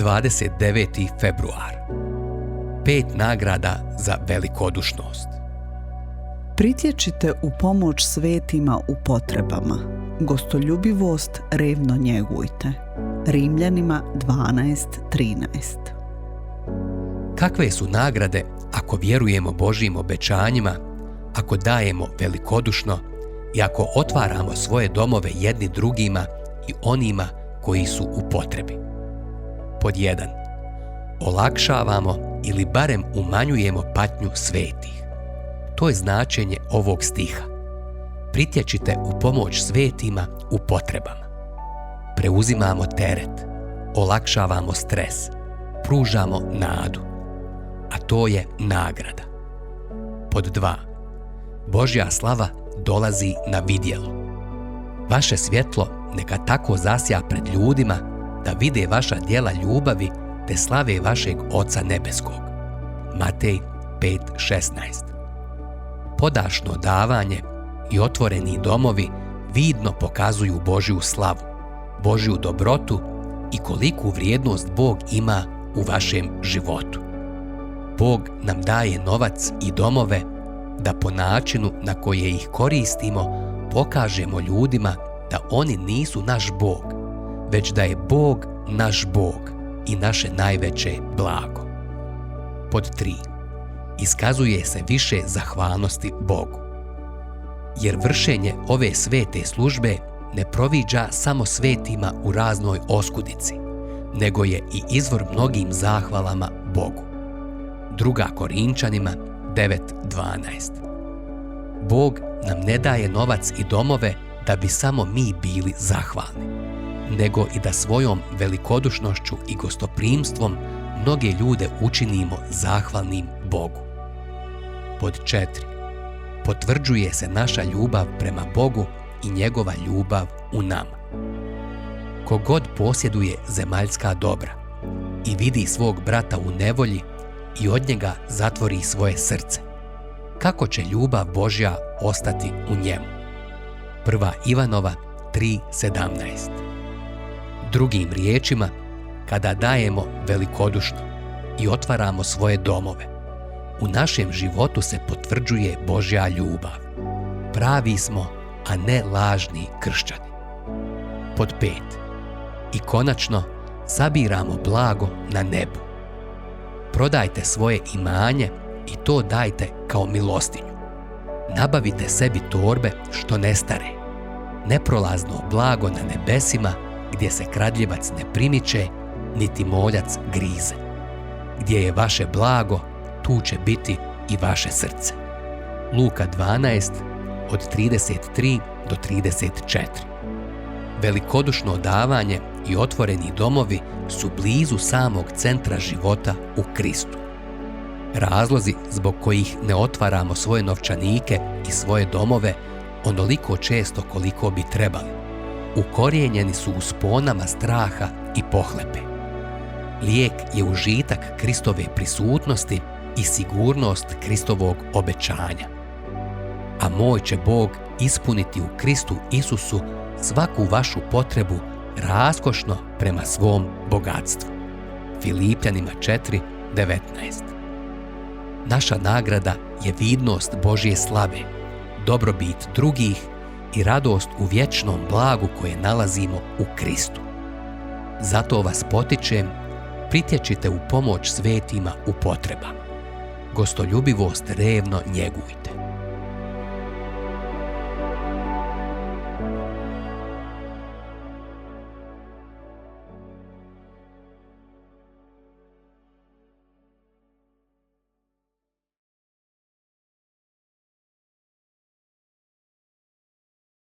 29. februar. 5 nagrada za velikodušnost. Pritječite u pomoć svetima u potrebama. Gostoljubivost revno njegujte. Rimljanima 12:13. Kakve su nagrade ako vjerujemo Božjim obećanjima, ako dajemo velikodušno i ako otvaramo svoje domove jedni drugima i onima koji su u potrebi? Pod 1. Olakšavamo ili barem umanjujemo patnju svetih. To je značenje ovog stiha. Pritječite u pomoć svetima u potrebama. Preuzimamo teret, olakšavamo stres, pružamo nadu. A to je nagrada. Pod 2. Božja slava dolazi na vidjelo. Vaše svjetlo neka tako zasja pred ljudima da vide vaša djela ljubavi te slave vašeg Oca nebeskog. Matej 5:16. Podašno davanje i otvoreni domovi vidno pokazuju Božju slavu, Božju dobrotu i koliku vrijednost Bog ima u vašem životu. Bog nam daje novac i domove da po načinu na koje ih koristimo pokažemo ljudima da oni nisu naš Bog, već da je Bog naš Bog i naše najveće blago. Pod 3. Iskazuje se više zahvalnosti Bogu. Jer vršenje ove svete službe ne proviđa samo svetima u raznoj oskudici, nego je i izvor mnogim zahvalama Bogu. 2. Korinčanima 9:12. Bog nam ne daje novac i domove da bi samo mi bili zahvalni, nego i da svojom velikodušnošću i gostoprimstvom mnoge ljude učinimo zahvalnim Bogu. Pod 4. Potvrđuje se naša ljubav prema Bogu i njegova ljubav u nama. Kogod posjeduje zemaljska dobra i vidi svog brata u nevolji i od njega zatvori svoje srce, kako će ljubav Božja ostati u njemu? 1. Ivanova 3:17. Drugim riječima, kada dajemo velikodušno i otvaramo svoje domove, u našem životu se potvrđuje Božja ljubav. Pravi smo, a ne lažni kršćani. Pod 5. I konačno, sabiramo blago na nebu. Prodajte svoje imanje i to dajte kao milostinju. Nabavite sebi torbe što ne stare, neprolazno blago na nebesima gdje se kradljivac ne primiče, niti moljac grize. Gdje je vaše blago, tu će biti i vaše srce. Luka 12:33-34. Velikodušno davanje i otvoreni domovi su blizu samog centra života u Kristu. Razlozi zbog kojih ne otvaramo svoje novčanike i svoje domove onoliko često koliko bi trebali, ukorijenjeni su u sponama straha i pohlepe. Lijek je užitak Kristove prisutnosti i sigurnost Kristovog obećanja. A moj će Bog ispuniti u Kristu Isusu svaku vašu potrebu raskošno prema svom bogatstvu. Filipljanima 4:19. Naša nagrada je vidnost Božje slave, dobrobit drugih i radost u vječnom blagu koje nalazimo u Kristu. Zato vas potičem, pritječite u pomoć svetima u potrebama. Gostoljubivost revno njegujte.